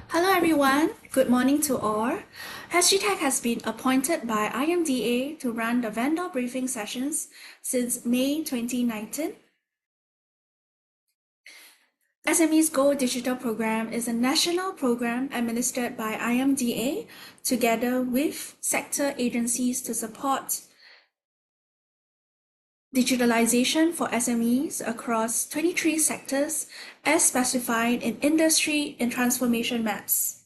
Hello everyone, good morning to all. SGTech has been appointed by IMDA to run the vendor briefing sessions since May 2019. SMEs Go Digital program is a national program administered by IMDA together with sector agencies to support digitalization for SMEs across 23 sectors as specified in industry and transformation maps.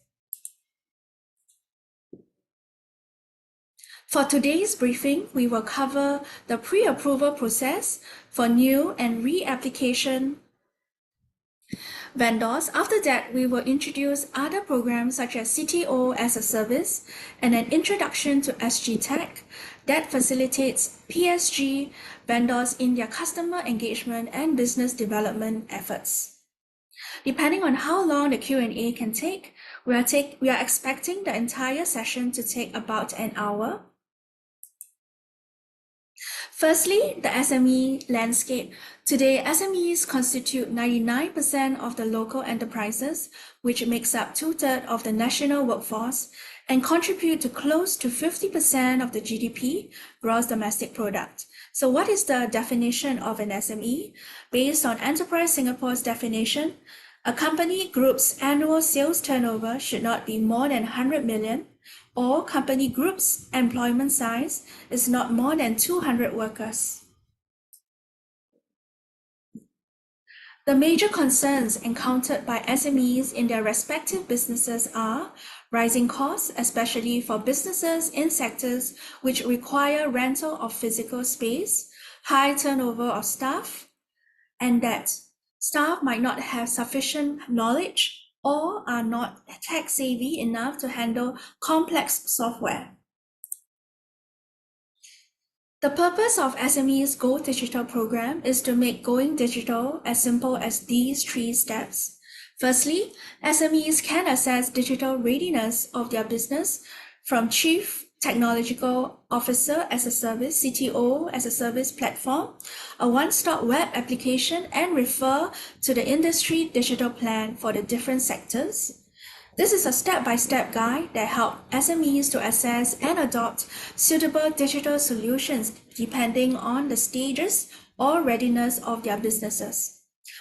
For today's briefing, we will cover the pre-approval process for new and re-application vendors. After that, we will introduce other programs such as CTO as a service and an introduction to SGTech that facilitates PSG vendors in their customer engagement and business development efforts. Depending on how long the Q&A can take, we are expecting the entire session to take about an hour. Firstly, the SME landscape. Today, SMEs constitute 99% of the local enterprises, which makes up 2/3 of the national workforce and contribute to close to 50% of the GDP, gross domestic product. So what is the definition of an SME? Based on Enterprise Singapore's definition, a company group's annual sales turnover should not be more than 100 million, or company group's employment size is not more than 200 workers. The major concerns encountered by SMEs in their respective businesses are rising costs, especially for businesses in sectors which require rental of physical space, high turnover of staff, and that staff might not have sufficient knowledge or are not tech-savvy enough to handle complex software. The purpose of SMEs Go Digital program is to make going digital as simple as these 3 steps. Firstly, SMEs can assess digital readiness of their business from Chief Technological Officer as a service, CTO as a service platform, a one-stop web application, and refer to the industry digital plan for the different sectors. This is a step-by-step guide that helps SMEs to assess and adopt suitable digital solutions depending on the stages or readiness of their businesses.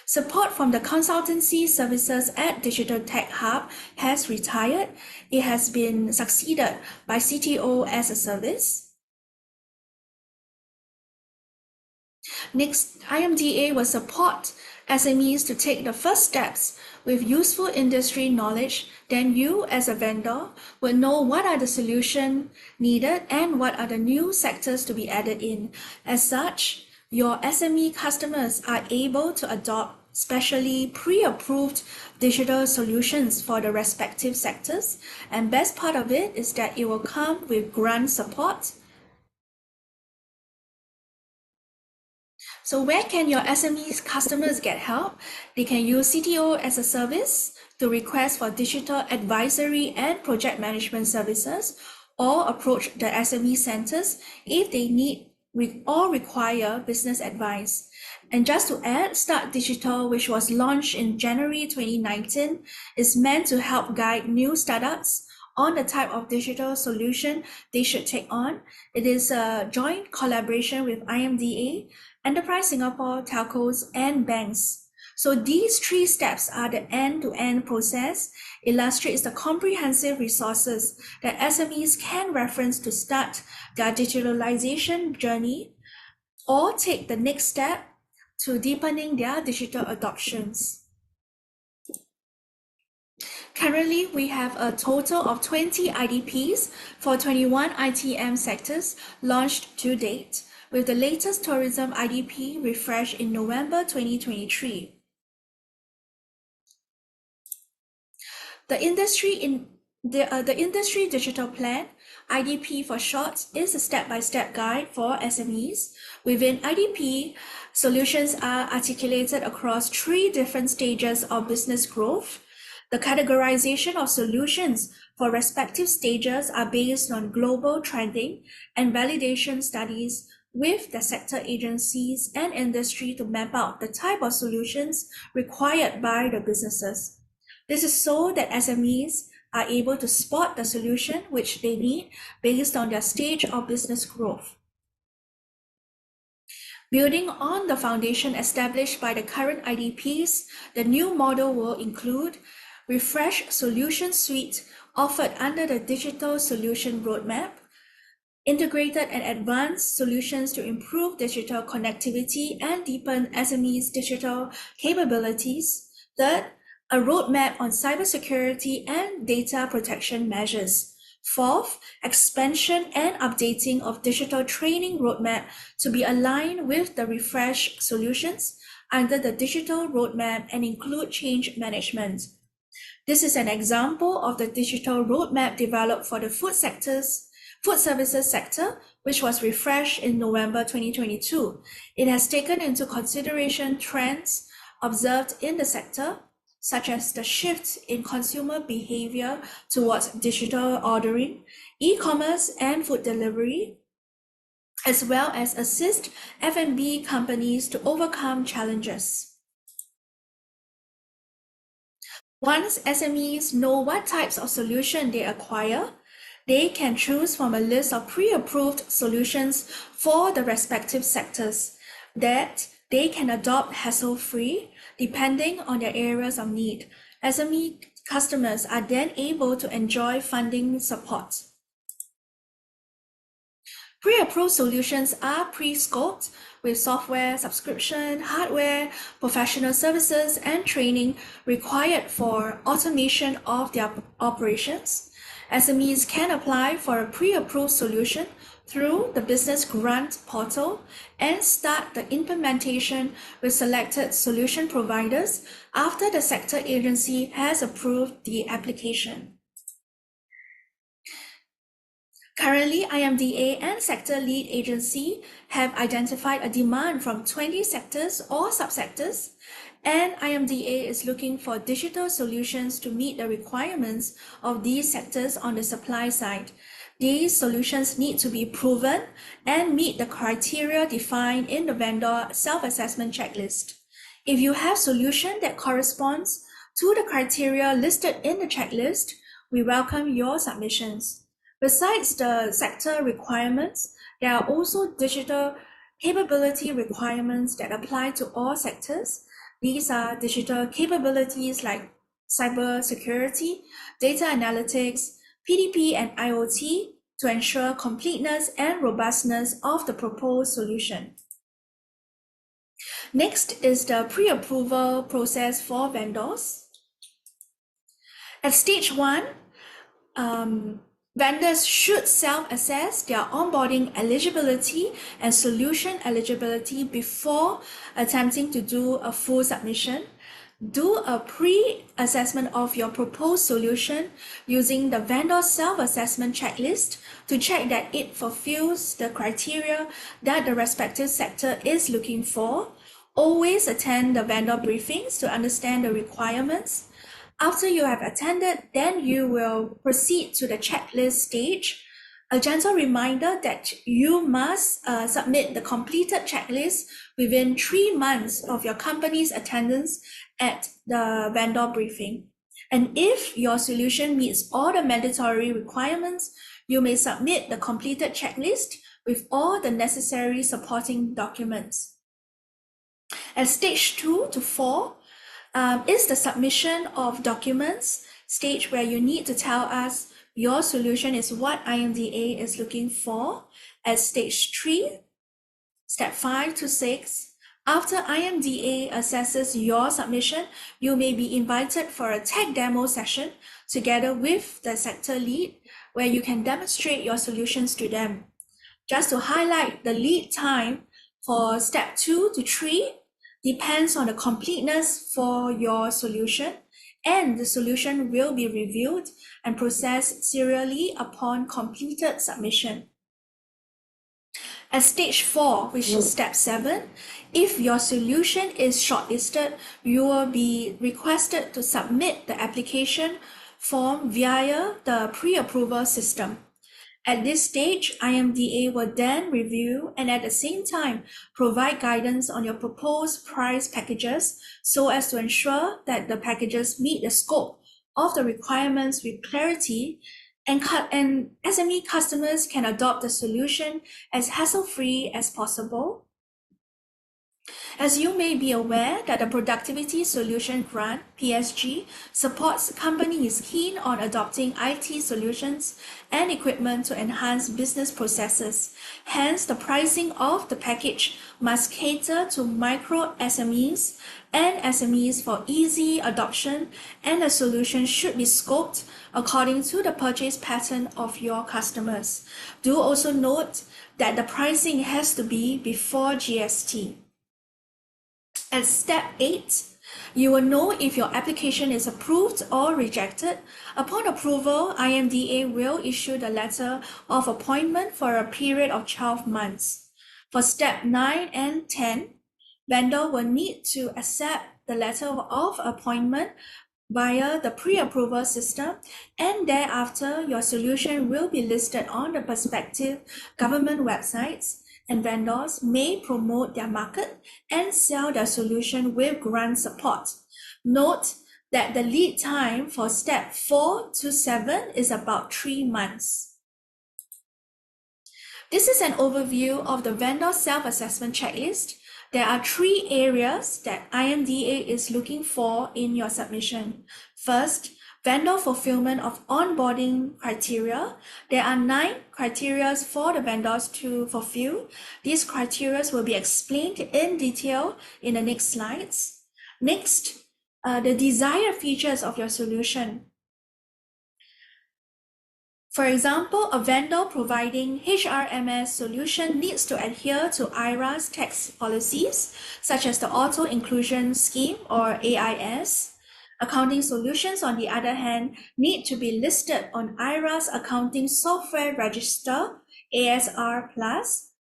Support from the consultancy services at Digital Tech Hub has retired. It has been succeeded by CTO as a service. Next, IMDA will support SMEs to take the first steps with useful industry knowledge. Then you as a vendor will know what are the solutions needed and what are the new sectors to be added in. As such, your SME customers are able to adopt specially pre-approved digital solutions for the respective sectors. And best part of it is that it will come with grant support. So where can your SME customers get help? They can use CTO as a service to request for digital advisory and project management services, or approach the SME centers if they need or require business advice. And just to add, Start Digital, which was launched in January 2019, is meant to help guide new startups on the type of digital solution they should take on. It is a joint collaboration with IMDA, Enterprise Singapore, telcos, and banks. So these 3 steps are the end-to-end process, illustrates the comprehensive resources that SMEs can reference to start their digitalization journey or take the next step to deepening their digital adoptions. Currently, we have a total of 20 IDPs for 21 ITM sectors launched to date, with the latest tourism IDP refreshed in November 2023. The industry digital plan, IDP for short, is a step-by-step guide for SMEs. Within IDP, solutions are articulated across 3 different stages of business growth. The categorization of solutions for respective stages are based on global trending and validation studies with the sector agencies and industry to map out the type of solutions required by the businesses. This is so that SMEs are able to spot the solution which they need based on their stage of business growth. Building on the foundation established by the current IDPs, the new model will include refreshed solution suite offered under the Digital Solution Roadmap, integrated and advanced solutions to improve digital connectivity and deepen SMEs' digital capabilities. Third, a roadmap on cybersecurity and data protection measures. Fourth, expansion and updating of digital training roadmap to be aligned with the refreshed solutions under the digital roadmap and include change management. This is an example of the digital roadmap developed for the food services sector, which was refreshed in November 2022. It has taken into consideration trends observed in the sector, such as the shift in consumer behavior towards digital ordering, e-commerce, and food delivery, as well as assist F&B companies to overcome challenges. Once SMEs know what types of solution they acquire, they can choose from a list of pre-approved solutions for the respective sectors that they can adopt hassle-free depending on their areas of need. SME customers are then able to enjoy funding support. Pre-approved solutions are pre-scoped with software, subscription, hardware, professional services, and training required for automation of their operations. SMEs can apply for a pre-approved solution through the Business Grant Portal and start the implementation with selected solution providers after the sector agency has approved the application. Currently, IMDA and Sector Lead Agency have identified a demand from 20 sectors or subsectors, and IMDA is looking for digital solutions to meet the requirements of these sectors on the supply side. These solutions need to be proven and meet the criteria defined in the vendor self-assessment checklist. If you have a solution that corresponds to the criteria listed in the checklist, we welcome your submissions. Besides the sector requirements, there are also digital capability requirements that apply to all sectors. These are digital capabilities like cybersecurity, data analytics, PDP, and IoT to ensure completeness and robustness of the proposed solution. Next is the pre-approval process for vendors. At stage 1, vendors should self-assess their onboarding eligibility and solution eligibility before attempting to do a full submission. Do a pre-assessment of your proposed solution using the vendor self-assessment checklist to check that it fulfills the criteria that the respective sector is looking for. Always attend the vendor briefings to understand the requirements. After you have attended, then you will proceed to the checklist stage. A gentle reminder that you must submit the completed checklist within 3 months of your company's attendance at the vendor briefing. And if your solution meets all the mandatory requirements, you may submit the completed checklist with all the necessary supporting documents. At stage 2 to 4, is the submission of documents stage where you need to tell us your solution is what IMDA is looking for. At stage 3, step 5 to 6, after IMDA assesses your submission, you may be invited for a tech demo session together with the sector lead where you can demonstrate your solutions to them. Just to highlight, the lead time for step 2 to 3 depends on the completeness for your solution, and the solution will be reviewed and processed serially upon completed submission. At stage 4, which is step 7, if your solution is shortlisted, you will be requested to submit the application form via the pre-approval system. At this stage, IMDA will then review and at the same time provide guidance on your proposed price packages so as to ensure that the packages meet the scope of the requirements with clarity, and SME customers can adopt the solution as hassle-free as possible. As you may be aware that the Productivity Solution Grant, PSG, supports companies keen on adopting IT solutions and equipment to enhance business processes. Hence, the pricing of the package must cater to micro SMEs and SMEs for easy adoption, and the solution should be scoped according to the purchase pattern of your customers. Do also note that the pricing has to be before GST. At step 8, you will know if your application is approved or rejected. Upon approval, IMDA will issue the letter of appointment for a period of 12 months. For step 9 and 10, vendor will need to accept the letter of appointment via the pre-approval system, and thereafter your solution will be listed on the respective government websites, and vendors may promote their market and sell their solution with grant support. Note that the lead time for step 4 to 7 is about 3 months. This is an overview of the vendor self-assessment checklist. There are 3 areas that IMDA is looking for in your submission. First, vendor fulfillment of onboarding criteria. There are 9 criteria for the vendors to fulfill. These criteria will be explained in detail in the next slides. Next, the desired features of your solution. For example, a vendor providing HRMS solution needs to adhere to IRA's tax policies, such as the Auto Inclusion Scheme or AIS. Accounting solutions, on the other hand, need to be listed on IRA's Accounting Software Register, ASR+,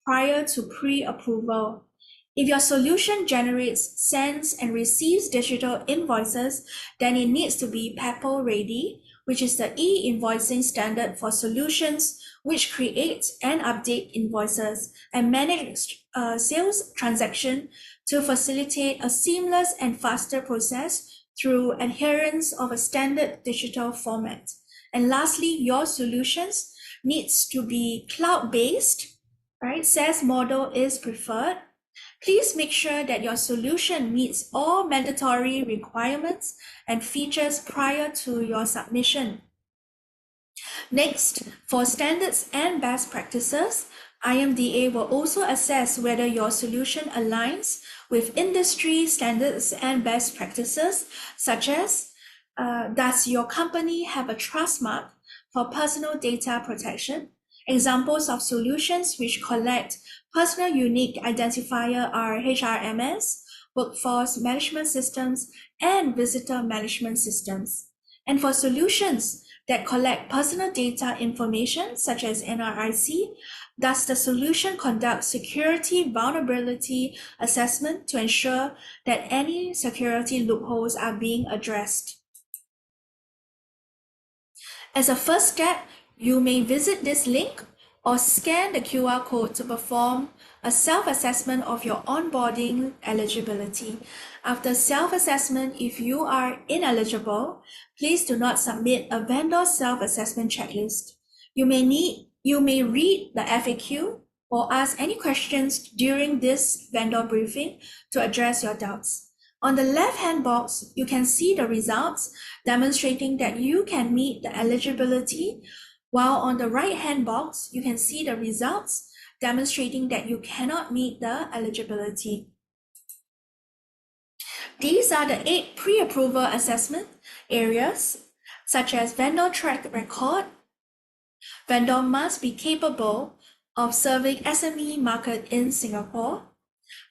prior to pre-approval. If your solution generates, sends, and receives digital invoices, then it needs to be PEPAL ready, which is the e-invoicing standard for solutions which create and update invoices and manage sales transaction to facilitate a seamless and faster process through adherence of a standard digital format. And lastly, your solutions needs to be cloud-based, right? SaaS model is preferred. Please make sure that your solution meets all mandatory requirements and features prior to your submission. Next, for standards and best practices, IMDA will also assess whether your solution aligns with industry standards and best practices, such as does your company have a trust mark for personal data protection? Examples of solutions which collect personal unique identifier are HRMS, workforce management systems, and visitor management systems. And for solutions that collect personal data information, such as NRIC, does the solution conduct security vulnerability assessment to ensure that any security loopholes are being addressed? As a first step, you may visit this link or scan the QR code to perform a self-assessment of your onboarding eligibility. After self-assessment, if you are ineligible, please do not submit a vendor self-assessment checklist. You may read the FAQ or ask any questions during this vendor briefing to address your doubts. On the left-hand box, you can see the results demonstrating that you can meet the eligibility, while on the right-hand box, you can see the results demonstrating that you cannot meet the eligibility. These are the 8 pre-approval assessment areas, such as vendor track record. Vendor must be capable of serving SME market in Singapore.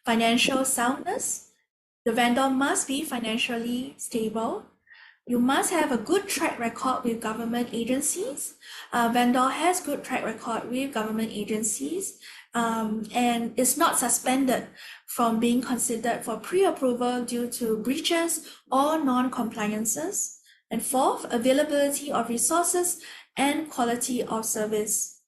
Financial soundness. The vendor must be financially stable. You must have a good track record with government agencies. Vendor has good track record with government agencies and is not suspended from being considered for pre-approval due to breaches or non-compliances. And fourth, availability of resources and quality of service.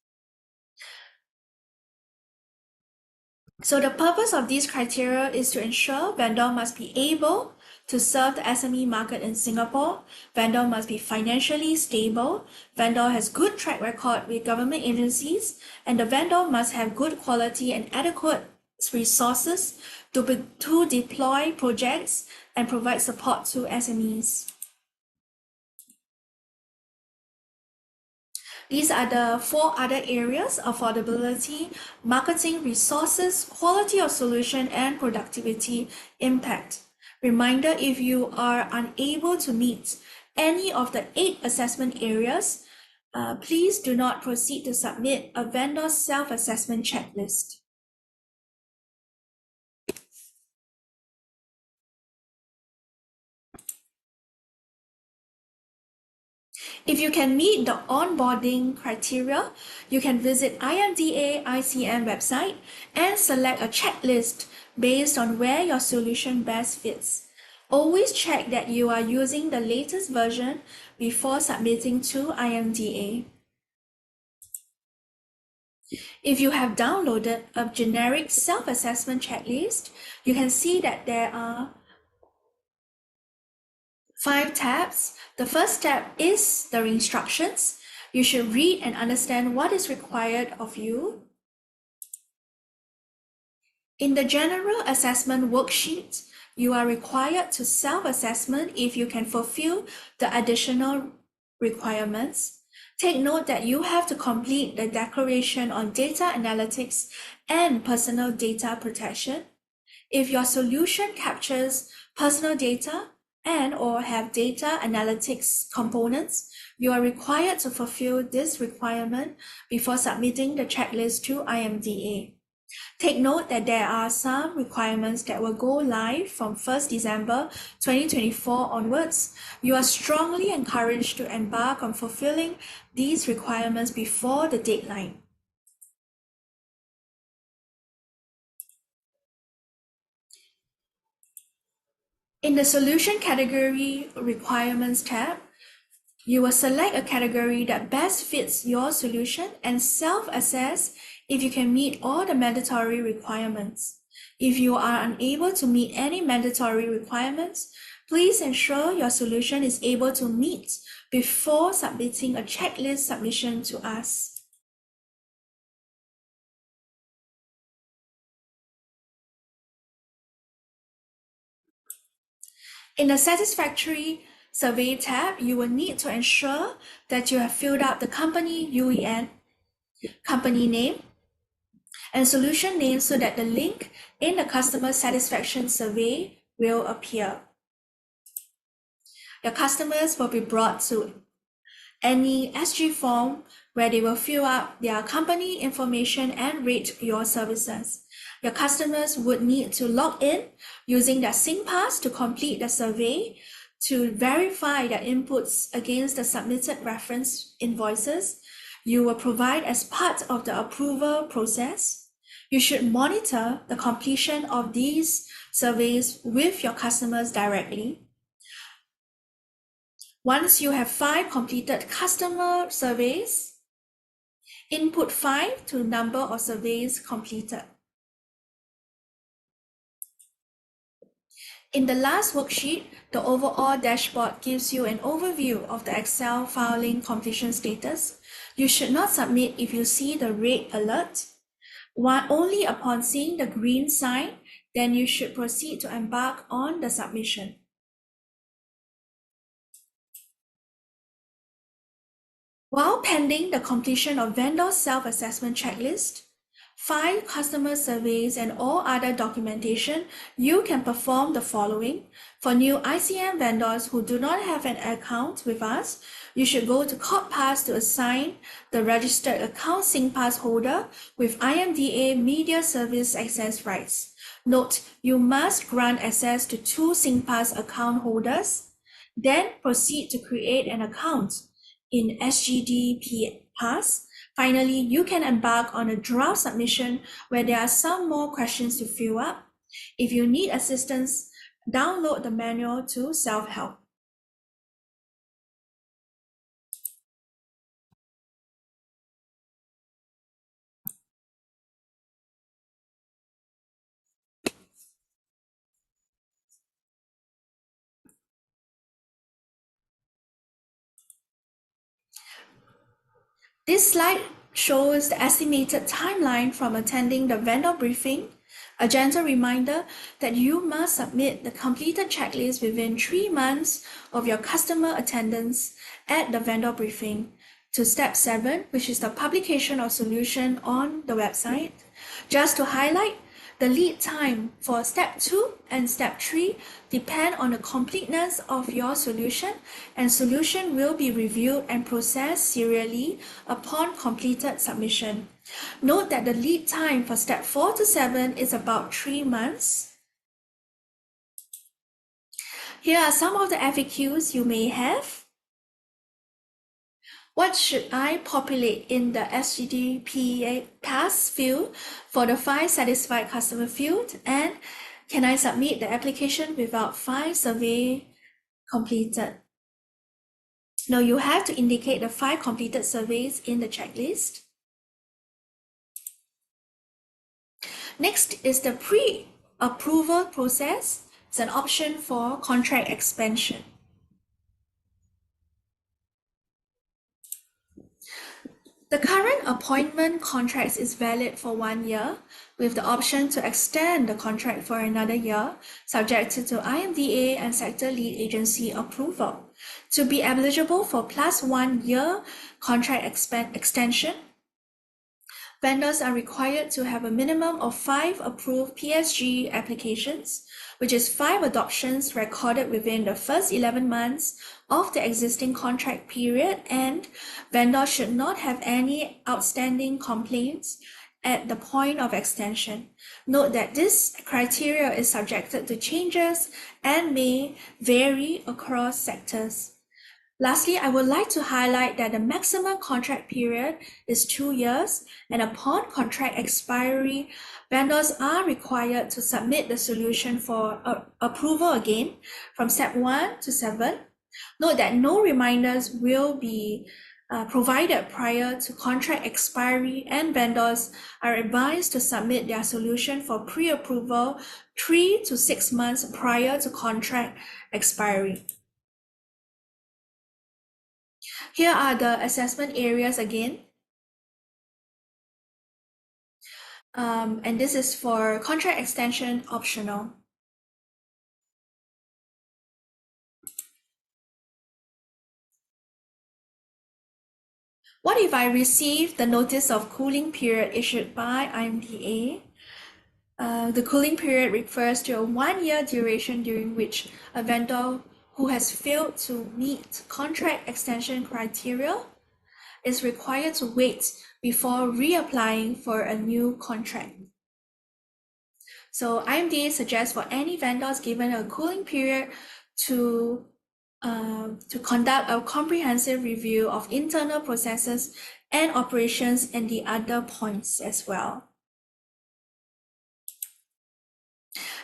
So the purpose of these criteria is to ensure vendor must be able To serve the SME market in Singapore, vendor must be financially stable, vendor has good track record with government agencies, and the vendor must have good quality and adequate resources to deploy projects and provide support to SMEs. These are the 4 other areas: affordability, marketing, resources, quality of solution, and productivity impact. Reminder, if you are unable to meet any of the 8 assessment areas, please do not proceed to submit a vendor self-assessment checklist. If you can meet the onboarding criteria, you can visit IMDA ICM website and select a checklist based on where your solution best fits. Always check that you are using the latest version before submitting to IMDA. If you have downloaded a generic self-assessment checklist, you can see that there are 5 tabs. The first tab is the instructions. You should read and understand what is required of you. In the general assessment worksheet, you are required to self-assessment if you can fulfill the additional requirements. Take note that you have to complete the declaration on data analytics and personal data protection. If your solution captures personal data and/or have data analytics components, you are required to fulfill this requirement before submitting the checklist to IMDA. Take note that there are some requirements that will go live from 1st December 2024 onwards. You are strongly encouraged to embark on fulfilling these requirements before the deadline. In the Solution Category Requirements tab, you will select a category that best fits your solution and self-assess if you can meet all the mandatory requirements. If you are unable to meet any mandatory requirements, please ensure your solution is able to meet before submitting a checklist submission to us. In the Satisfactory Survey tab, you will need to ensure that you have filled out the company UEN, company name, and solution name so that the link in the customer satisfaction survey will appear. Your customers will be brought to any SG form where they will fill out their company information and rate your services. Your customers would need to log in using their SingPass to complete the survey to verify their inputs against the submitted reference invoices you will provide as part of the approval process. You should monitor the completion of these surveys with your customers directly. Once you have 5 completed customer surveys, input 5 to number of surveys completed. In the last worksheet, the overall dashboard gives you an overview of the Excel filing completion status. You should not submit if you see the red alert. Only upon seeing the green sign, then you should proceed to embark on the submission. While pending the completion of vendor self-assessment checklist, 5 customer surveys and all other documentation, you can perform the following. For new ICM vendors who do not have an account with us, you should go to CorpPass to assign the registered account SingPass holder with IMDA Media Service Access Rights. Note, you must grant access to 2 SingPass account holders, then proceed to create an account in SGTech Pass. Finally, you can embark on a draft submission where there are some more questions to fill up. If you need assistance, download the manual to self-help. This slide shows the estimated timeline from attending the vendor briefing. A gentle reminder that you must submit the completed checklist within 3 months of your customer attendance at the vendor briefing, to step 7, which is the publication of solution on the website. Just to highlight, the lead time for step 2 and step 3 depend on the completeness of your solution, and solution will be reviewed and processed serially upon completed submission. Note that the lead time for step 4 to 7 is about 3 months. Here are some of the FAQs you may have. What should I populate in the SGTP pass field for the 5 satisfied customer field? And can I submit the application without 5 survey completed? Now you have to indicate the 5 completed surveys in the checklist. Next is the pre-approval process. It's an option for contract expansion. The current appointment contract is valid for 1 year, with the option to extend the contract for another year, subject to IMDA and sector lead agency approval. To be eligible for +1 year contract extension, vendors are required to have a minimum of 5 approved PSG applications, which is 5 adoptions recorded within the first 11 months of the existing contract period, and vendors should not have any outstanding complaints at the point of extension. Note that this criteria is subjected to changes and may vary across sectors. Lastly, I would like to highlight that the maximum contract period is 2 years, and upon contract expiry, vendors are required to submit the solution for approval again from step 1 to 7. Note that no reminders will be provided prior to contract expiry, and vendors are advised to submit their solution for pre-approval 3 to 6 months prior to contract expiry. Here are the assessment areas again. And this is for contract extension optional. What if I receive the notice of cooling period issued by IMDA? The cooling period refers to a 1-year duration during which a vendor who has failed to meet contract extension criteria is required to wait before reapplying for a new contract. So IMDA suggests for any vendors given a cooling period to conduct a comprehensive review of internal processes and operations and the other points as well.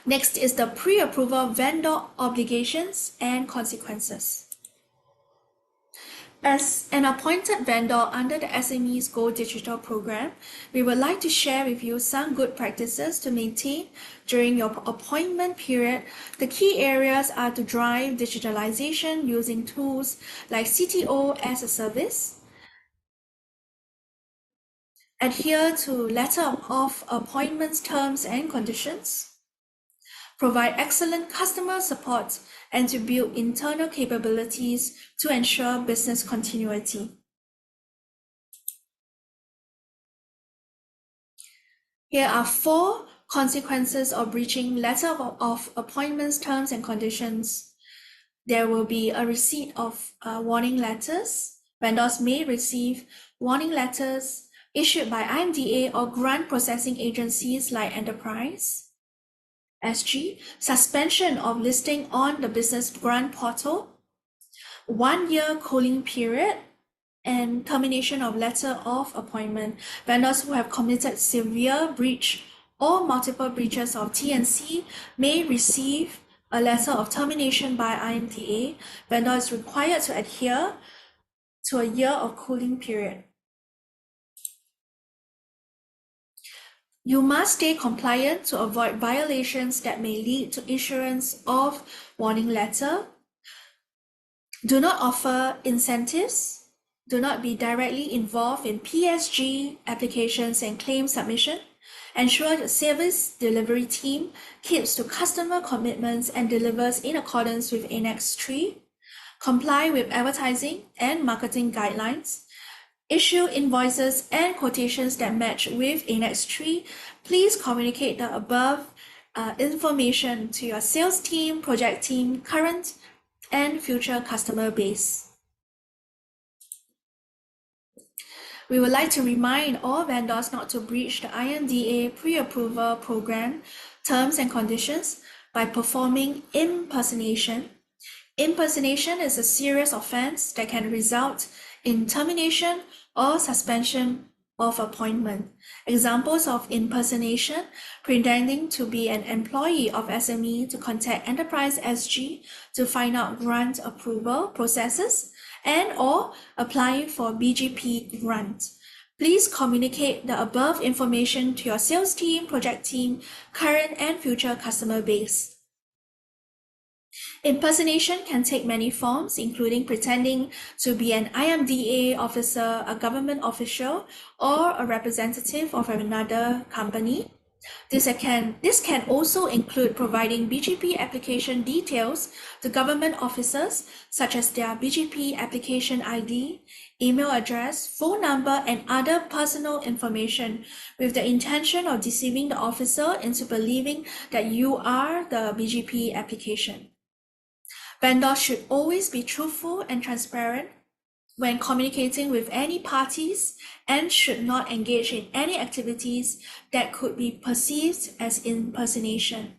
Next is the pre-approval vendor obligations and consequences. As an appointed vendor under the SMEs Go Digital program, we would like to share with you some good practices to maintain during your appointment period. The key areas are to drive digitalization using tools like CTO as a service, adhere to letter of appointments terms and conditions, provide excellent customer support, and to build internal capabilities to ensure business continuity. Here are 4 consequences of breaching letter of appointments terms and conditions. There will be a receipt of warning letters. Vendors may receive warning letters issued by IMDA or grant processing agencies like Enterprise, SG, suspension of listing on the business grant portal, 1-year cooling period, and termination of letter of appointment. Vendors who have committed severe breach or multiple breaches of T&C may receive a letter of termination by IMDA. Vendor is required to adhere to a year of cooling period. You must stay compliant to avoid violations that may lead to issuance of warning letter. Do not offer incentives Do not be directly involved in PSG applications and claim submission. Ensure your service delivery team keeps to customer commitments and delivers in accordance with Annex 3. Comply with advertising and marketing guidelines. Issue invoices and quotations that match with Annex 3. Please communicate the above information to your sales team, project team, current and future customer base. We would like to remind all vendors not to breach the IMDA pre-approval program terms and conditions by performing impersonation. Impersonation is a serious offense that can result in termination or suspension of appointment. Examples of impersonation: pretending to be an employee of SME to contact Enterprise SG to find out grant approval processes, and/or applying for BGP grant. Please communicate the above information to your sales team, project team, current and future customer base. Impersonation can take many forms, including pretending to be an IMDA officer, a government official, or a representative of another company. This can also include providing BGP application details to government officers, such as their BGP application ID, email address, phone number, and other personal information, with the intention of deceiving the officer into believing that you are the BGP application. Vendors should always be truthful and transparent when communicating with any parties and should not engage in any activities that could be perceived as impersonation.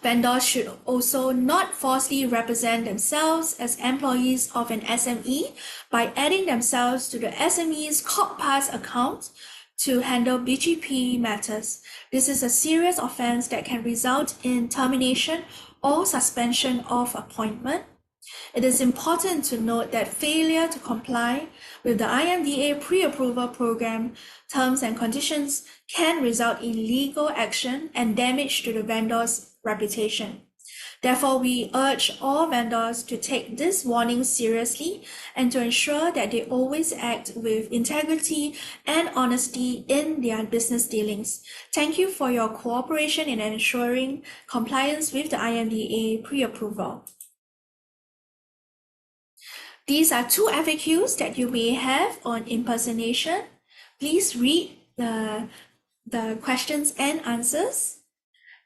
Vendors should also not falsely represent themselves as employees of an SME by adding themselves to the SME's CorpPass account to handle BGP matters. This is a serious offense that can result in termination or suspension of appointment. It is important to note that failure to comply with the IMDA pre-approval program terms and conditions can result in legal action and damage to the vendor's reputation. Therefore, we urge all vendors to take this warning seriously and to ensure that they always act with integrity and honesty in their business dealings. Thank you for your cooperation in ensuring compliance with the IMDA pre-approval. These are two FAQs that you may have on impersonation. Please read the questions and answers.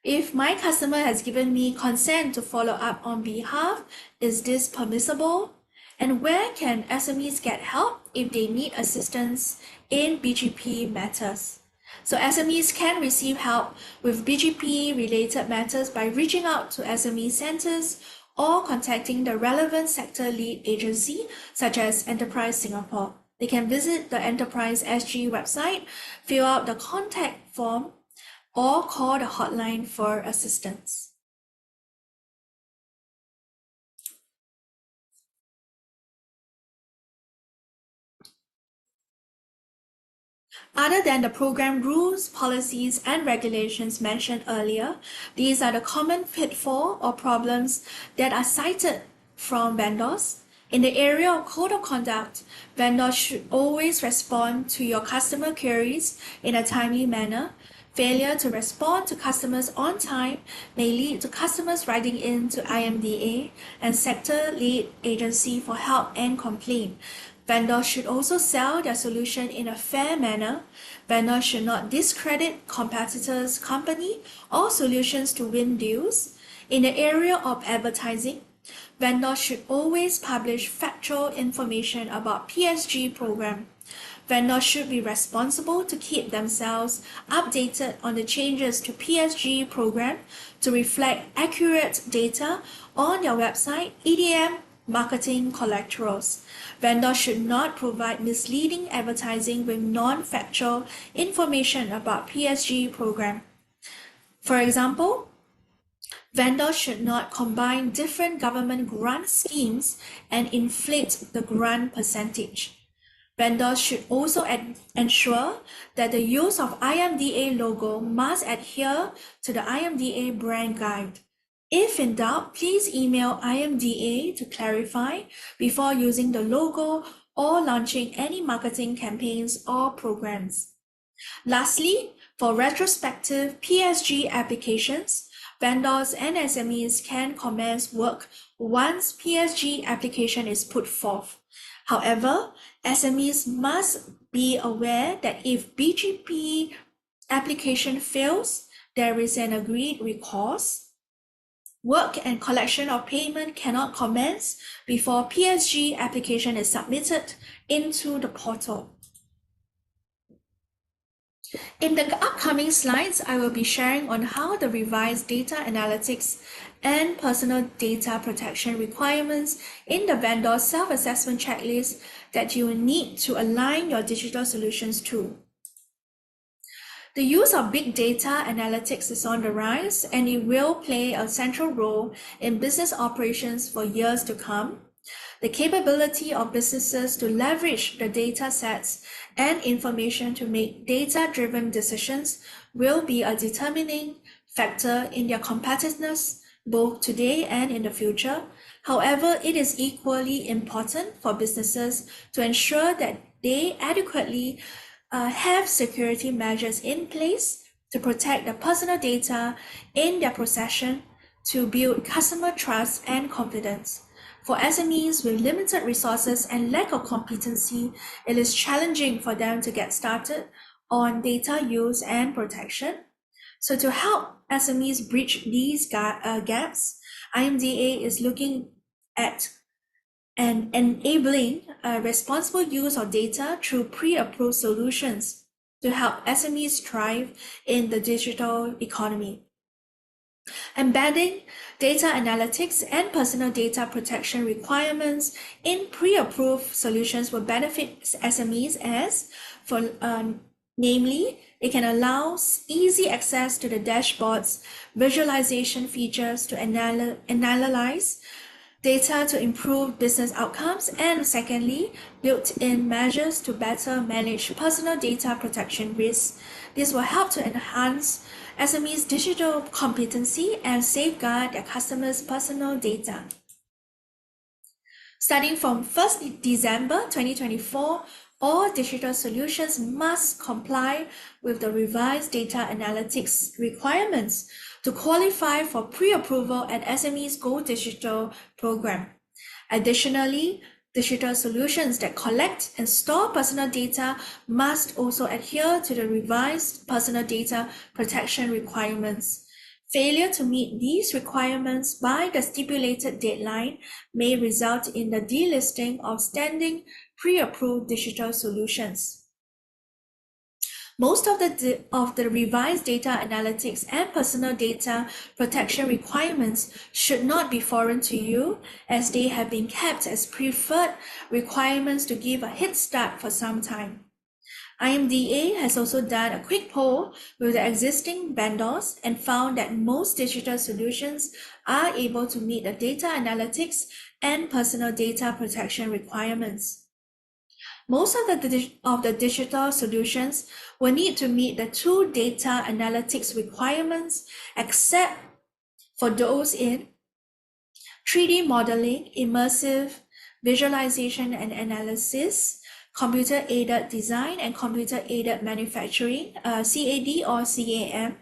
If my customer has given me consent to follow up on behalf, is this permissible? And where can SMEs get help if they need assistance in BGP matters? So SMEs can receive help with BGP related matters by reaching out to SME centers or contacting the relevant sector lead agency, such as Enterprise Singapore. They can visit the Enterprise SG website, fill out the contact form, or call the hotline for assistance. Other than the program rules, policies, and regulations mentioned earlier, these are the common pitfalls or problems that are cited from vendors. In the area of code of conduct, vendors should always respond to your customer queries in a timely manner. Failure to respond to customers on time may lead to customers writing in to IMDA and sector lead agency for help and complaint. Vendors should also sell their solution in a fair manner. Vendors should not discredit competitors' company or solutions to win deals. In the area of advertising, vendors should always publish factual information about PSG program. Vendors should be responsible to keep themselves updated on the changes to PSG program to reflect accurate data on their website, EDM, marketing collaterals. Vendors should not provide misleading advertising with non-factual information about PSG program. For example, vendors should not combine different government grant schemes and inflate the grant percentage. Vendors should also ensure that the use of IMDA logo must adhere to the IMDA brand guide. If in doubt, please email IMDA to clarify before using the logo or launching any marketing campaigns or programs. Lastly, for retrospective PSG applications, vendors and SMEs can commence work once PSG application is put forth. However, SMEs must be aware that if BGP application fails, there is an agreed recourse. Work and collection of payment cannot commence before PSG application is submitted into the portal. In the upcoming slides, I will be sharing on how the revised data analytics and personal data protection requirements in the vendor self-assessment checklist that you will need to align your digital solutions to. The use of big data analytics is on the rise, and it will play a central role in business operations for years to come. The capability of businesses to leverage the data sets and information to make data-driven decisions will be a determining factor in their competitiveness both today and in the future. However, it is equally important for businesses to ensure that they adequately have security measures in place to protect the personal data in their possession to build customer trust and confidence. For SMEs with limited resources and lack of competency, it is challenging for them to get started on data use and protection. So to help SMEs bridge these gaps, IMDA is looking at and enabling responsible use of data through pre-approved solutions to help SMEs thrive in the digital economy. Embedding data analytics and personal data protection requirements in pre-approved solutions will benefit SMEs namely, it can allow easy access to the dashboards, visualization features to analyze data to improve business outcomes, and secondly, built-in measures to better manage personal data protection risks. This will help to enhance SMEs' digital competency and safeguard their customers' personal data. Starting from 1st December 2024, all digital solutions must comply with the revised data analytics requirements to qualify for pre-approval at SMEs Go Digital program. Additionally, digital solutions that collect and store personal data must also adhere to the revised personal data protection requirements. Failure to meet these requirements by the stipulated deadline may result in the delisting of standing pre-approved digital solutions. Most of the revised data analytics and personal data protection requirements should not be foreign to you, as they have been kept as preferred requirements to give a head start for some time. IMDA has also done a quick poll with the existing vendors and found that most digital solutions are able to meet the data analytics and personal data protection requirements. Most of the digital solutions will need to meet the two data analytics requirements, except for those in 3D modeling, immersive visualization and analysis, computer-aided design and computer-aided manufacturing, CAD or CAM,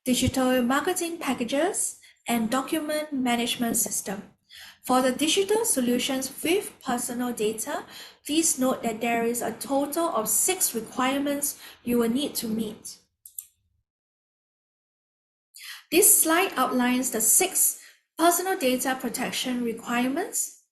digital marketing packages, and document management system. For the digital solutions with personal data, please note that there is a total of 6 requirements you will need to meet. This slide outlines the 6 personal data protection requirements.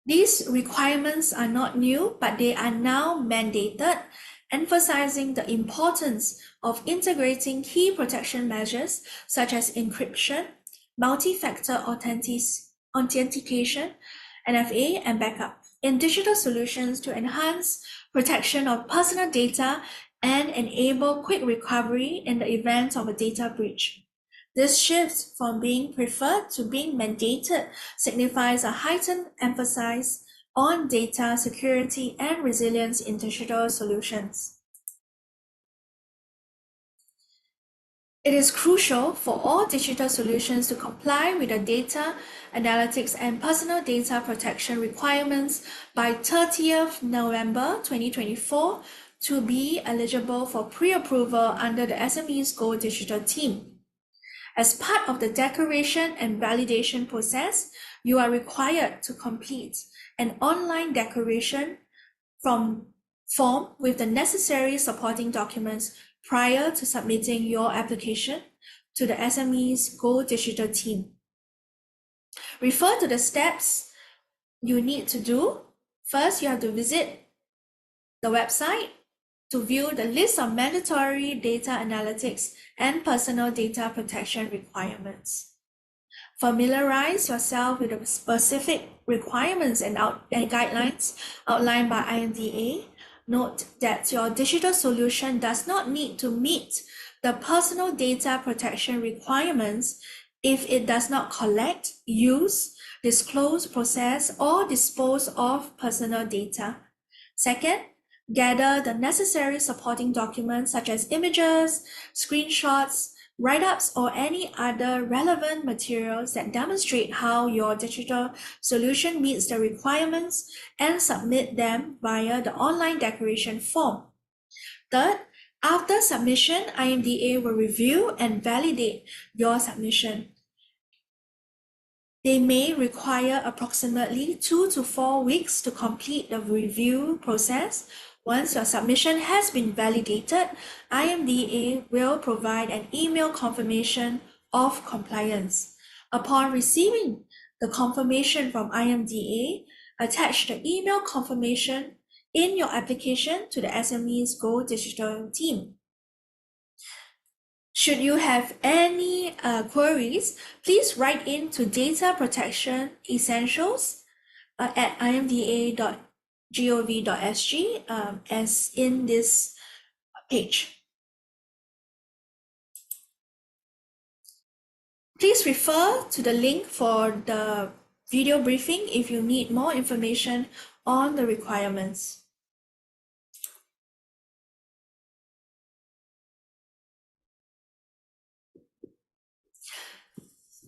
These requirements are not new, but they are now mandated, emphasizing the importance of integrating key protection measures such as encryption, multi-factor authentication, NFA, and backup in digital solutions to enhance protection of personal data and enable quick recovery in the event of a data breach. This shift from being preferred to being mandated signifies a heightened emphasis on data security and resilience in digital solutions. It is crucial for all digital solutions to comply with the data analytics and personal data protection requirements by 30th November 2024 to be eligible for pre-approval under the SMEs Go Digital team. As part of the declaration and validation process, you are required to complete an online declaration form with the necessary supporting documents prior to submitting your application to the SMEs Go Digital team. Refer to the steps you need to do. First, you have to visit the website to view the list of mandatory data analytics and personal data protection requirements. Familiarize yourself with the specific requirements and guidelines outlined by IMDA. Note that your digital solution does not need to meet the personal data protection requirements if it does not collect, use, disclose, process, or dispose of personal data. Second, gather the necessary supporting documents such as images, screenshots, write-ups, or any other relevant materials that demonstrate how your digital solution meets the requirements and submit them via the online declaration form. Third, after submission, IMDA will review and validate your submission. They may require approximately 2 to 4 weeks to complete the review process. Once your submission has been validated, IMDA will provide an email confirmation of compliance. Upon receiving the confirmation from IMDA, attach the email confirmation in your application to the SMEs Go Digital team. Should you have any queries, please write in to Data Protection Essentials at imda.gov.sg as in this page. Please refer to the link for the video briefing if you need more information on the requirements.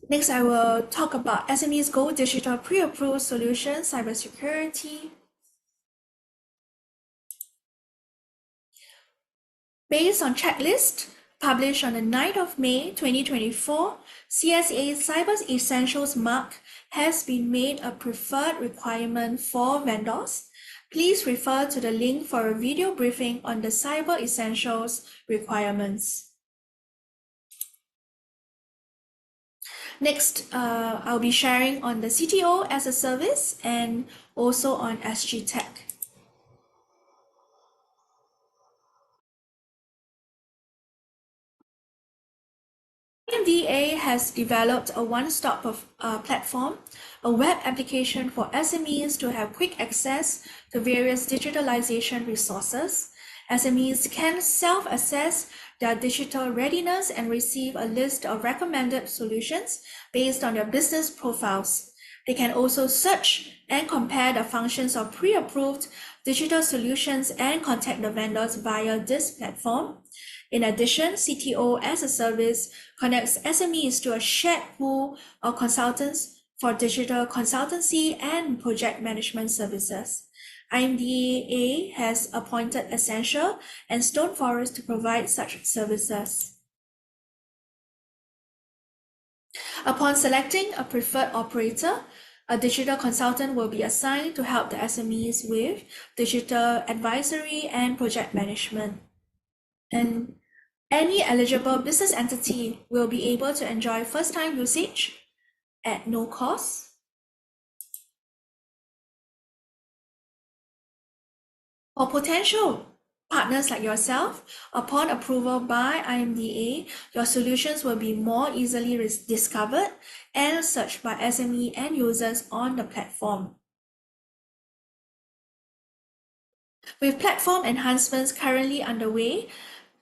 Next, I will talk about SMEs Go Digital Pre-Approved Solutions Cybersecurity. Based on checklist published on the 9th of May 2024, CSA Cyber Essentials Mark has been made a preferred requirement for vendors. Please refer to the link for a video briefing on the Cyber Essentials requirements. Next, I'll be sharing on the CTO as a service and also on SGTech. IMDA has developed a one-stop platform, a web application for SMEs to have quick access to various digitalization resources. SMEs can self-assess their digital readiness and receive a list of recommended solutions based on their business profiles. They can also search and compare the functions of pre-approved digital solutions and contact the vendors via this platform. In addition, CTO as a service connects SMEs to a shared pool of consultants for digital consultancy and project management services. IMDA has appointed Accenture and Stone Forest to provide such services. Upon selecting a preferred operator, a digital consultant will be assigned to help the SMEs with digital advisory and project management. And any eligible business entity will be able to enjoy first-time usage at no cost. For potential partners like yourself, upon approval by IMDA, your solutions will be more easily discovered and searched by SME end users on the platform. With platform enhancements currently underway,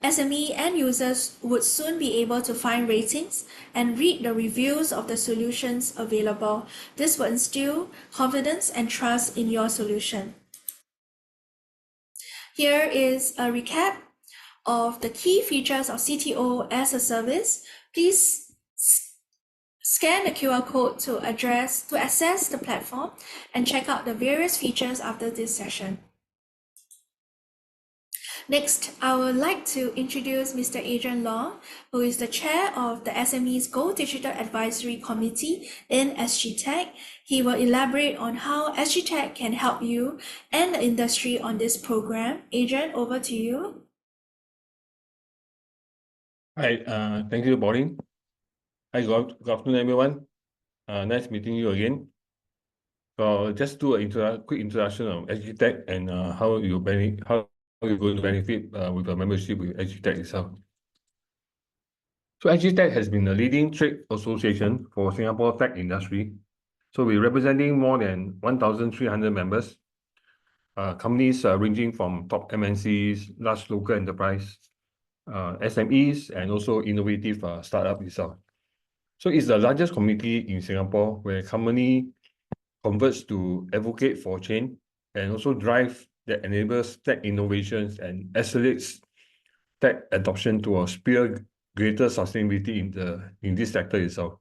SME end users would soon be able to find ratings and read the reviews of the solutions available. This will instill confidence and trust in your solution. Here is a recap of the key features of CTO as a service, please scan the QR code to access the platform and check out the various features after this session. Next, I would like to introduce Mr. Adrian Law, who is the chair of the SMEs Go Digital Advisory Committee in SGTech. He will elaborate on how SGTech can help you and the industry on this program. Adrian, over to you. Hi, thank you, Pauline. Hi, good afternoon, everyone. Nice meeting you again. So just do a quick introduction of SGTech and how you're going to benefit with a membership with SGTech itself. So SGTech has been a leading trade association for Singapore tech industry. So we're representing more than 1,300 members, companies ranging from top MNCs, large local enterprise, SMEs, and also innovative startup itself. So it's the largest community in Singapore where company converts to advocate for change and also drive that enables tech innovations and accelerates tech adoption to a spur greater sustainability in this sector itself.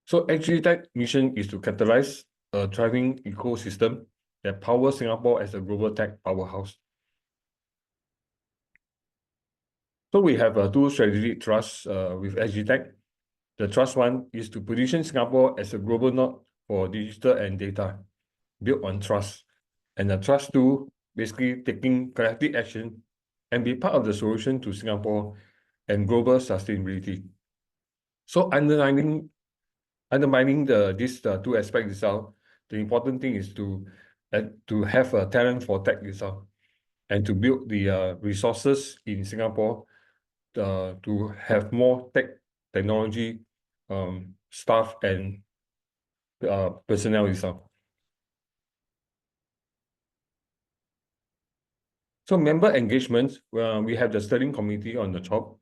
So actually, tech mission is to catalyze a thriving ecosystem that powers Singapore as a global tech powerhouse. So we have two strategic trusts with SGTech. The trust one is to position Singapore as a global node for digital and data, built on trust. And the trust two, basically taking collective action and be part of the solution to Singapore and global sustainability. So undermining these two aspects itself, the important thing is to have a talent for tech itself and to build the resources in Singapore to have more technology staff and personnel itself. So member engagements, we have the steering committee on the top,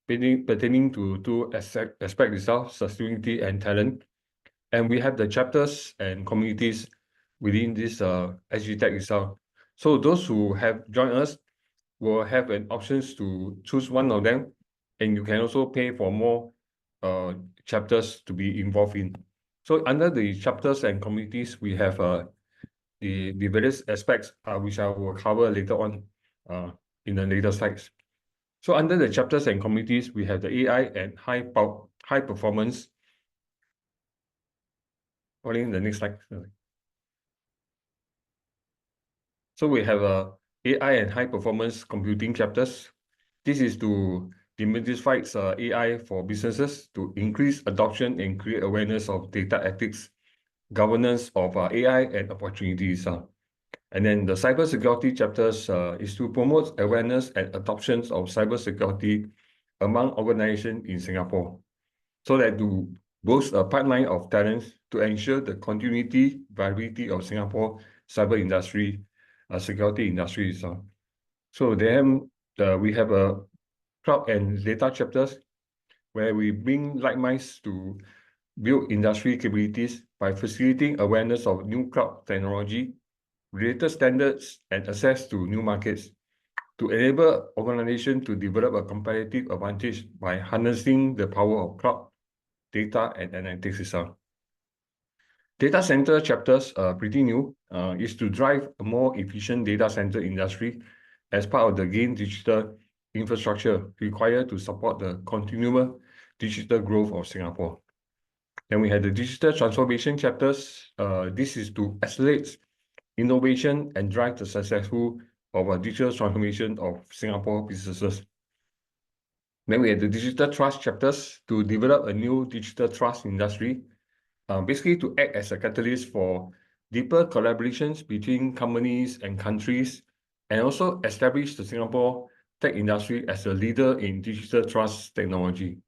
pertaining to two aspects itself, sustainability and talent. And we have the chapters and communities within this SGTech itself. So those who have joined us will have an options to choose one of them, and you can also pay for more chapters to be involved in. So under the chapters and communities, we have the various aspects which I will cover later on in the later slides. So under the chapters and communities, we have the AI and high performance. Following the next slide. So we have AI and high performance computing chapters. This is to demystify AI for businesses to increase adoption and create awareness of data ethics, governance of AI and opportunities. And then the cybersecurity chapters is to promote awareness and adoptions of cybersecurity among organizations in Singapore, so that to boost a pipeline of talents to ensure the continuity, viability of Singapore cyber industry, security industry. So then we have a cloud and data chapters where we bring like minds to build industry capabilities by facilitating awareness of new cloud technology, related standards, and access to new markets to enable organizations to develop a competitive advantage by harnessing the power of cloud, data, and analytics itself. Data center chapters are pretty new, is to drive a more efficient data center industry as part of the green digital infrastructure required to support the continual digital growth of Singapore. Then we have the digital transformation chapters. This is to accelerate innovation and drive the successful of a digital transformation of Singapore businesses. Then we have the digital trust chapters to develop a new digital trust industry, basically to act as a catalyst for deeper collaborations between companies and countries, and also establish the Singapore tech industry as a leader in digital trust technology.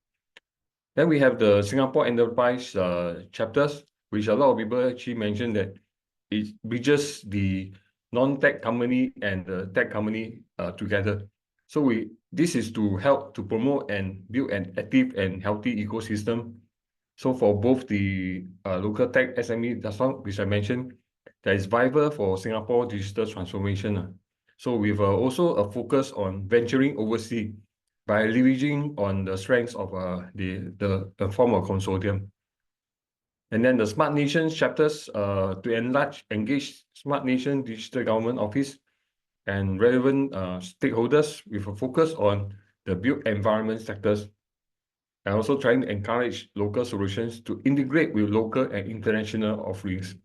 Then we have the Singapore enterprise chapters, which a lot of people actually mentioned that it bridges the non-tech company and the tech company together. So this is to help to promote and build an active and healthy ecosystem. So for both the local tech SME, which I mentioned, that is vital for Singapore digital transformation. So we've also a focus on venturing overseas by leveraging on the strengths of the form of consortium. And then the Smart Nations chapters to enlarge, engage Smart Nation Digital Government Office and relevant stakeholders with a focus on the built environment sectors, and also trying to encourage local solutions to integrate with local and international offerings.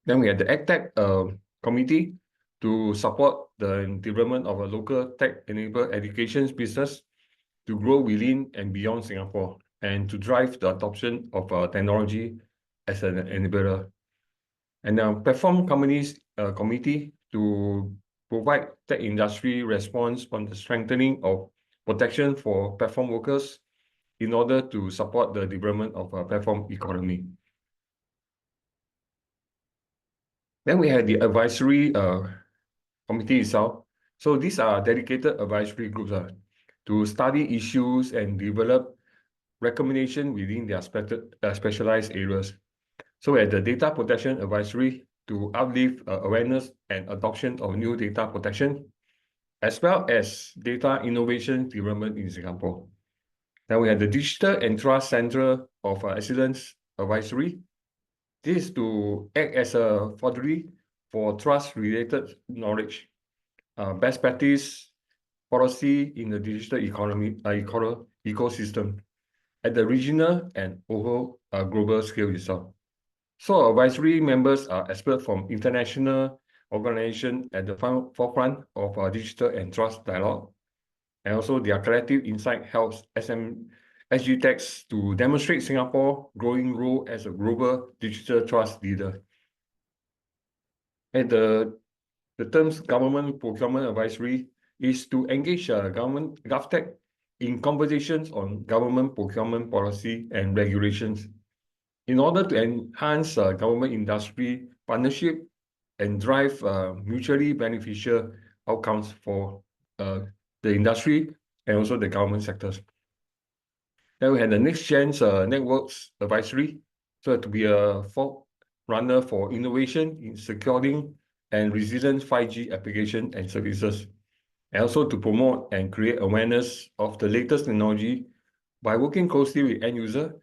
Then we have the EdTech committee to support the development of a local tech-enabled education business to grow within and beyond Singapore and to drive the adoption of technology as an enabler. And now platform companies committee to provide tech industry response on the strengthening of protection for platform workers in order to support the development of a platform economy. Then we have the advisory committee itself. So these are dedicated advisory groups to study issues and develop recommendation within their specialized areas. So at the data protection advisory to uplift awareness and adoption of new data protection, as well as data innovation development in Singapore. Then we have the Digital and Trust Center of Excellence Advisory. This is to act as a authority for trust-related knowledge, best practice, policy in the digital economy ecosystem at the regional and overall global scale itself. So advisory members are experts from international organizations at the forefront of digital and trust dialogue. And also their collective insight helps SGTech to demonstrate Singapore's growing role as a global digital trust leader. And the terms government procurement advisory is to engage government GovTech in conversations on government procurement policy and regulations in order to enhance government industry partnership and drive mutually beneficial outcomes for the industry and also the government sectors. Then we have the next gen networks advisory, so to be a forerunner for innovation in securing and resilient 5G application and services, and also to promote and create awareness of the latest technology by working closely with end user,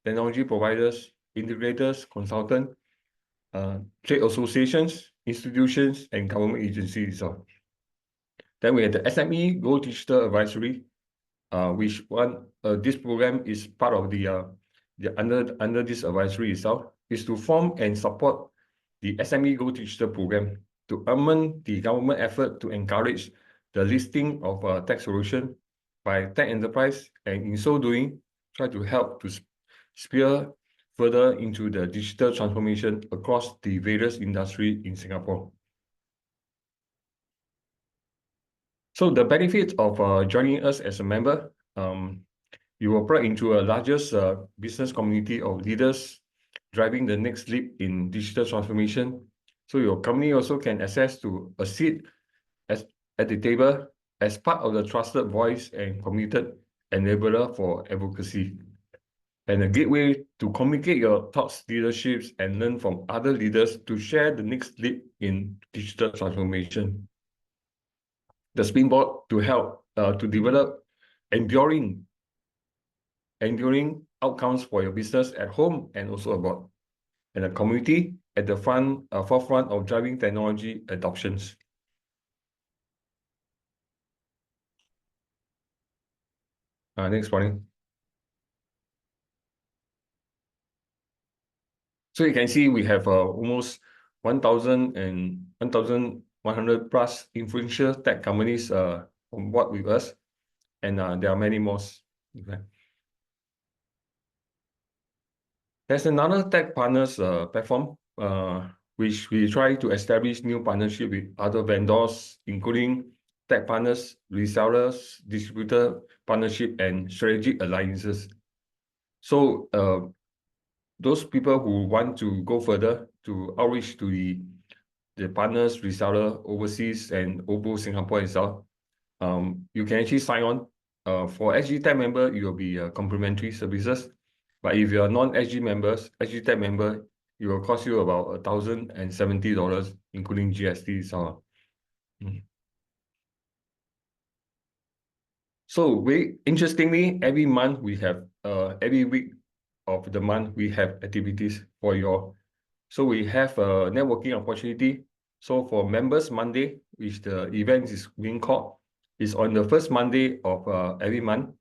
technology providers, integrators, consultants, trade associations, institutions, and government agencies. Then we have the SME Go Digital Advisory, which this program is part of the under this advisory itself, is to form and support the SME Go Digital program to augment the government effort to encourage the listing of tech solution by tech enterprise, and in so doing, try to help to spear further into the digital transformation across the various industries in Singapore. So the benefit of joining us as a member, you will plug into a largest business community of leaders driving the next leap in digital transformation. So your company also can access to a seat at the table as part of the trusted voice and committed enabler for advocacy, and a gateway to communicate your thoughts, leaderships, and learn from other leaders to share the next leap in digital transformation. The springboard to help to develop enduring outcomes for your business at home and also abroad, and a community at the forefront of driving technology adoptions. Next one. So you can see we have almost 1,000 and 1,100 plus influential tech companies on board with us, and there are many more. Okay. There's another tech partners platform which we try to establish new partnership with other vendors, including tech partners, resellers, distributor partnership, and strategic alliances. So those people who want to go further to outreach to the partners, reseller overseas and over Singapore itself, you can actually sign on. For SGTech member, you will be complimentary services. But if you are SGTech member, it will cost you about $1,070, including GST. So interestingly, every month we have every week of the month we have activities for you all. So we have a networking opportunity. So for members Monday, which the event is being called, is on the first Monday of every month.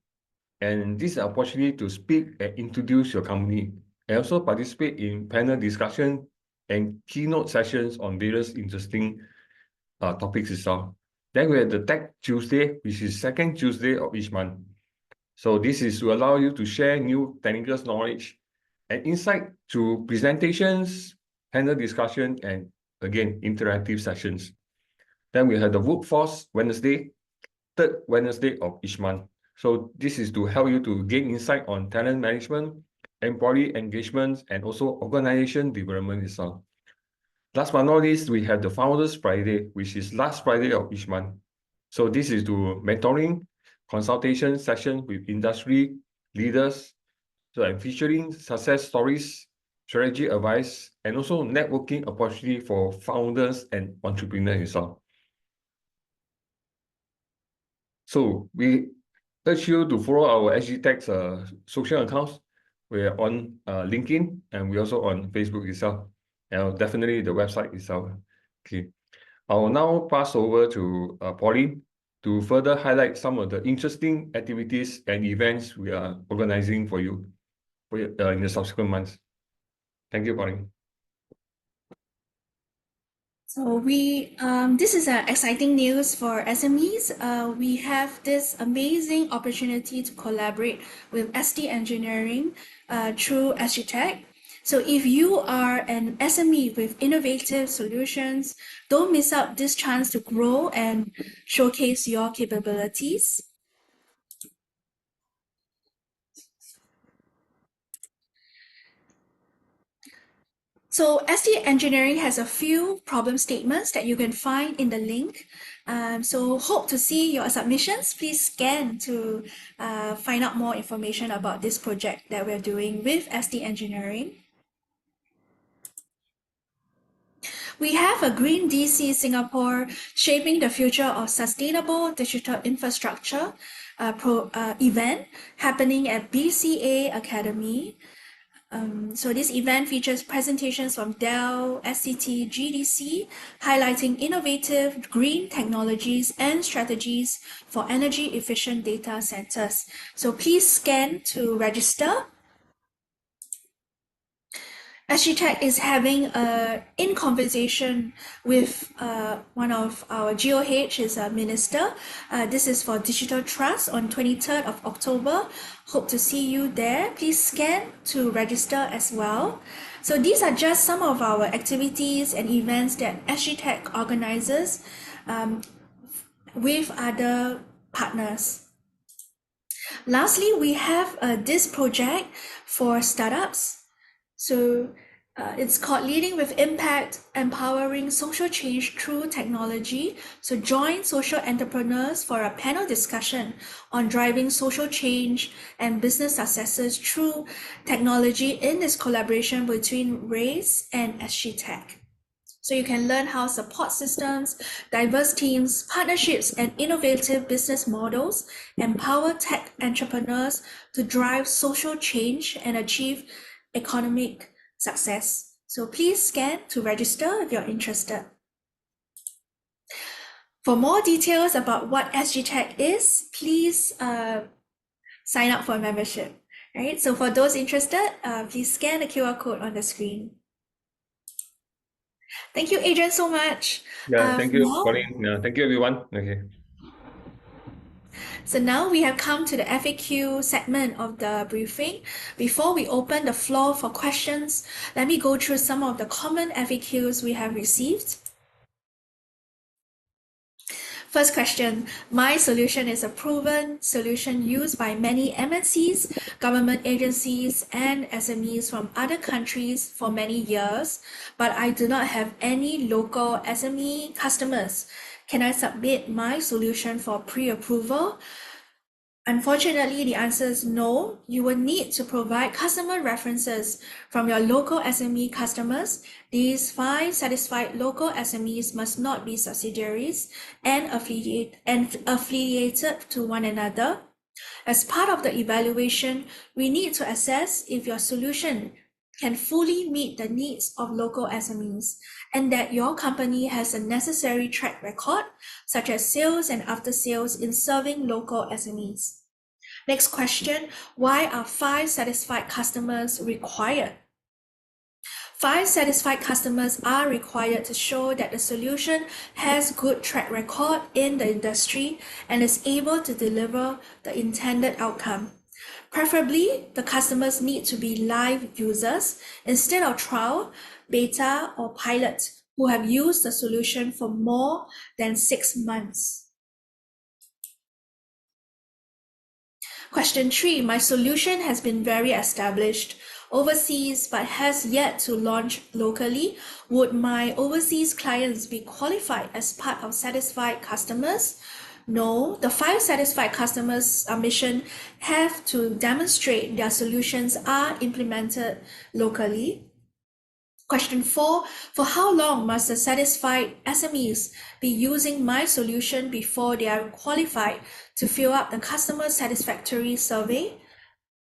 And this is an opportunity to speak and introduce your company and also participate in panel discussion and keynote sessions on various interesting topics itself. Then we have the Tech Tuesday, which is second Tuesday of each month. So this is to allow you to share new technical knowledge and insight through presentations, panel discussion, and again, interactive sessions. Then we have the Workforce Wednesday, third Wednesday of each month. So this is to help you to gain insight on talent management, employee engagement, and also organization development itself. Last but not least, we have the Founders Friday, which is last Friday of each month. So this is to mentoring, consultation session with industry leaders, so I'm featuring success stories, strategy advice, and also networking opportunity for founders and entrepreneurs itself. So we urge you to follow our SGTech's social accounts. We're on LinkedIn and we're also on Facebook itself, and definitely the website itself. Okay, I will now pass over to Pauline to further highlight some of the interesting activities and events we are organizing for you in the subsequent months. Thank you, Pauline. So this is exciting news for SMEs. We have this amazing opportunity to collaborate with SD Engineering through SGTech. So if you are an SME with innovative solutions, don't miss out this chance to grow and showcase your capabilities. So SD Engineering has a few problem statements that you can find in the link. So hope to see your submissions. Please scan to find out more information about this project that we're doing with SD Engineering. We have a Green DC Singapore Shaping the Future of Sustainable Digital Infrastructure event happening at BCA Academy. So this event features presentations from Dell, SCT, GDC, highlighting innovative green technologies and strategies for energy efficient data centers. So please scan to register. SGTech is having a in conversation with one of our GOH, is a minister. This is for Digital Trust on 23rd of October. Hope to see you there. Please scan to register as well. So these are just some of our activities and events that SGTech organizes with other partners. Lastly, we have this project for startups. So it's called Leading with Impact, Empowering Social Change Through Technology. So join social entrepreneurs for a panel discussion on driving social change and business successes through technology in this collaboration between RAISE and SGTech. So you can learn how support systems, diverse teams, partnerships, and innovative business models empower tech entrepreneurs to drive social change and achieve economic success. So please scan to register if you're interested. For more details about what SGTech is, please sign up for a membership. Right? So for those interested, please scan the QR code on the screen. Thank you, Adrian, so much. Yeah, thank you, Pauline. Yeah, thank you, everyone. Okay. So now we have come to the FAQ segment of the briefing. Before we open the floor for questions, let me go through some of the common FAQs we have received. First question, my solution is a proven solution used by many MNCs, government agencies, and SMEs from other countries for many years, but I do not have any local SME customers. Can I submit my solution for pre-approval? Unfortunately, the answer is no. You will need to provide customer references from your local SME customers. These 5 satisfied local SMEs must not be subsidiaries and affiliated to one another. As part of the evaluation, we need to assess if your solution can fully meet the needs of local SMEs and that your company has a necessary track record, such as sales and after sales in serving local SMEs. Next question, why are 5 satisfied customers required? 5 satisfied customers are required to show that the solution has good track record in the industry and is able to deliver the intended outcome. Preferably, the customers need to be live users instead of trial, beta, or pilot who have used the solution for more than 6 months. Question 3, my solution has been very established overseas but has yet to launch locally. Would my overseas clients be qualified as part of satisfied customers? No, the 5 satisfied customers submission have to demonstrate their solutions are implemented locally. Question 4, for how long must the satisfied SMEs be using my solution before they are qualified to fill up the customer satisfactory survey?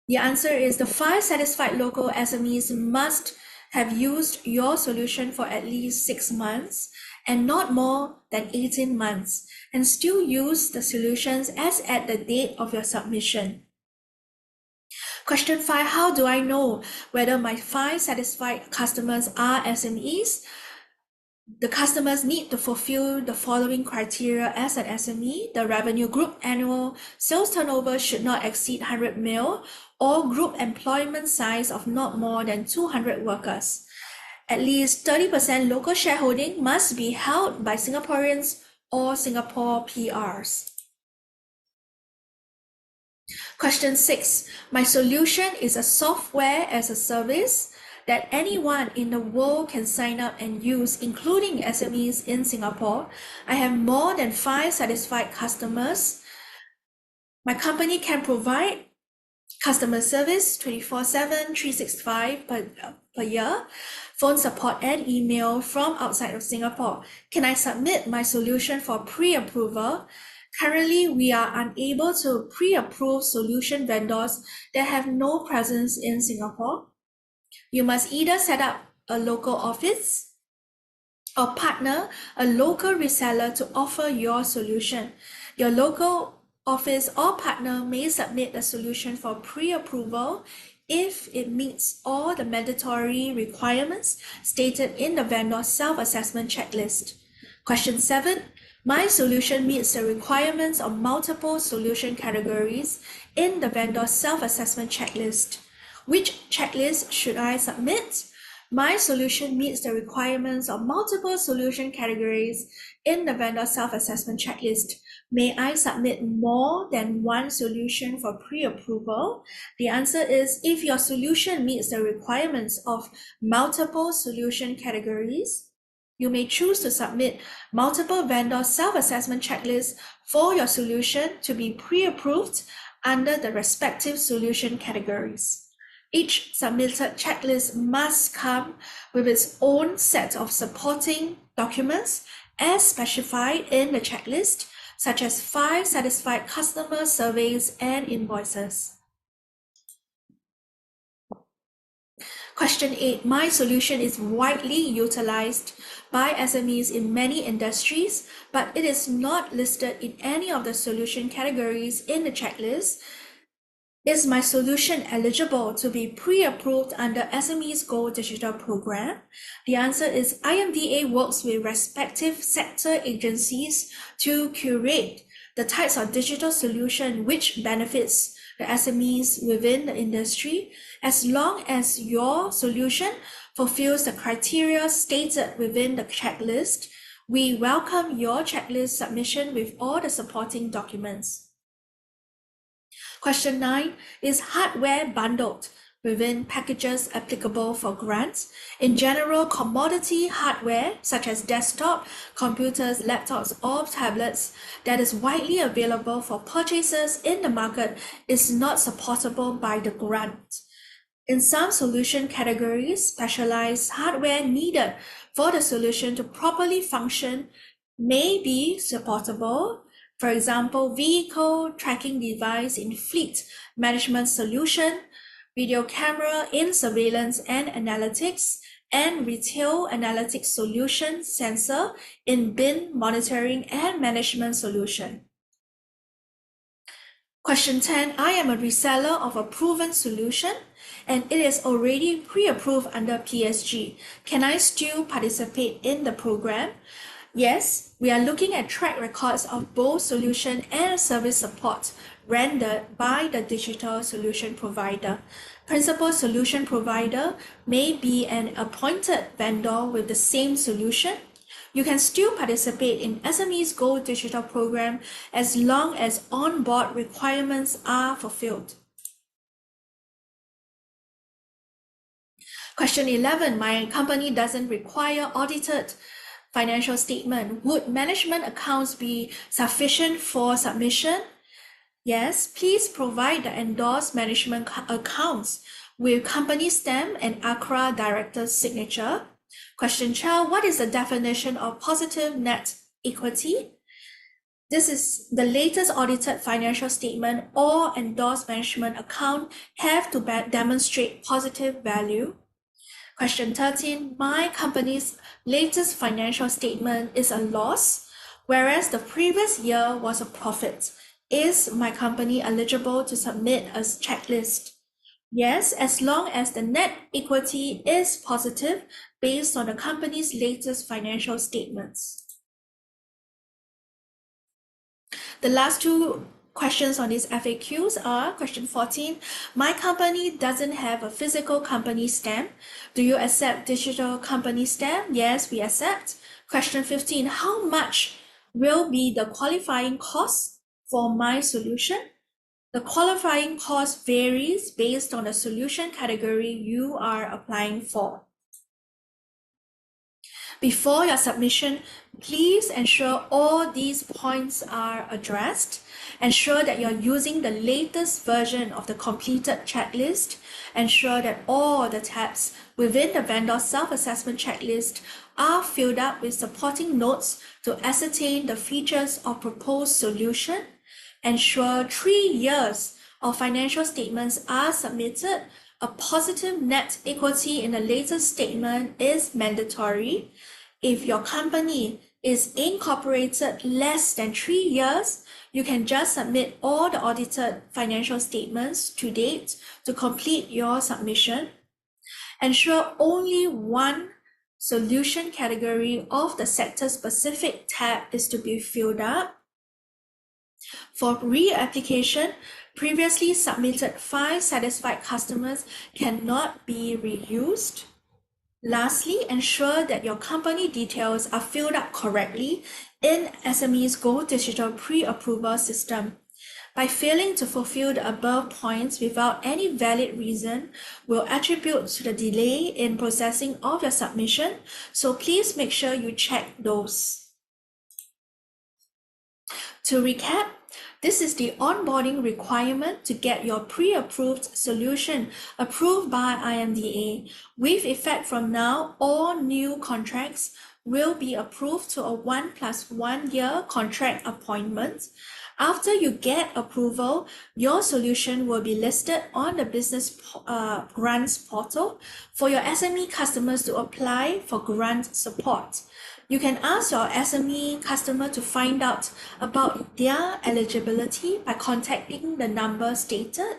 The answer is the 5 satisfied local SMEs must have used your solution for at least 6 months and not more than 18 months and still use the solutions as at the date of your submission. Question 5, how do I know whether my 5 satisfied customers are SMEs? The customers need to fulfill the following criteria as an SME. The revenue group annual sales turnover should not exceed 100 mil or group employment size of not more than 200 workers. At least 30% local shareholding must be held by Singaporeans or Singapore PRs. Question 6, my solution is a software as a service that anyone in the world can sign up and use, including SMEs in Singapore. I have more than 5 satisfied customers. My company can provide customer service 24/7, 365 per year, phone support and email from outside of Singapore. Can I submit my solution for pre-approval? Currently, we are unable to pre-approve solution vendors that have no presence in Singapore. You must either set up a local office or partner a local reseller to offer your solution. Your local office or partner may submit a solution for pre-approval if it meets all the mandatory requirements stated in the vendor self-assessment checklist. Question 7, my solution meets the requirements of multiple solution categories in the vendor self-assessment checklist. Which checklist should I submit? My solution meets the requirements of multiple solution categories in the vendor self-assessment checklist. May I submit more than one solution for pre-approval? The answer is if your solution meets the requirements of multiple solution categories, you may choose to submit multiple vendor self-assessment checklists for your solution to be pre-approved under the respective solution categories. Each submitted checklist must come with its own set of supporting documents as specified in the checklist, such as 5 satisfied customer surveys and invoices. Question 8, my solution is widely utilized by SMEs in many industries, but it is not listed in any of the solution categories in the checklist. Is my solution eligible to be pre-approved under SMEs Go Digital program? The answer is IMDA works with respective sector agencies to curate the types of digital solution which benefits the SMEs within the industry. As long as your solution fulfills the criteria stated within the checklist, we welcome your checklist submission with all the supporting documents. Question 9, is hardware bundled within packages applicable for grants. In general, commodity hardware such as desktop, computers, laptops, or tablets that is widely available for purchases in the market is not supportable by the grant. In some solution categories, specialized hardware needed for the solution to properly function may be supportable. For example, vehicle tracking device in fleet management solution, video camera in surveillance and analytics, and retail analytics solution sensor in bin monitoring and management solution. Question 10, I am a reseller of a proven solution and it is already pre-approved under PSG. Can I still participate in the program? Yes, we are looking at track records of both solution and service support rendered by the digital solution provider. Principal solution provider may be an appointed vendor with the same solution. You can still participate in SMEs Go Digital program as long as on-board requirements are fulfilled. Question 11, my company doesn't require audited financial statement. Would management accounts be sufficient for submission? Yes, please provide the endorsed management accounts with company stamp and ACRA director's signature. Question 12, what is the definition of positive net equity? This is the latest audited financial statement or endorsed management account have to demonstrate positive value. Question 13, my company's latest financial statement is a loss, whereas the previous year was a profit. Is my company eligible to submit a checklist? Yes, as long as the net equity is positive based on the company's latest financial statements. The last two questions on these FAQs are question 14. My company doesn't have a physical company stamp. Do you accept digital company stamp? Yes, we accept. Question 15. How much will be the qualifying cost for my solution? The qualifying cost varies based on the solution category you are applying for. Before your submission, please ensure all these points are addressed. Ensure that you're using the latest version of the completed checklist. Ensure that all the tabs within the vendor self-assessment checklist are filled up with supporting notes to ascertain the features of proposed solution. Ensure 3 years of financial statements are submitted. A positive net equity in the latest statement is mandatory. If your company is incorporated less than 3 years, you can just submit all the audited financial statements to date to complete your submission. Ensure only one solution category of the sector-specific tab is to be filled up. For reapplication, previously submitted files satisfied customers cannot be reused. Lastly, ensure that your company details are filled up correctly in SMEs Go Digital pre-approval system. By failing to fulfill the above points without any valid reason will attribute to the delay in processing of your submission, so please make sure you check those. To recap, this is the onboarding requirement to get your pre-approved solution approved by IMDA. With effect from now, all new contracts will be approved to a 1 + 1 year contract appointment. After you get approval, your solution will be listed on the business grants portal for your SME customers to apply for grant support. You can ask your SME customer to find out about their eligibility by contacting the number stated.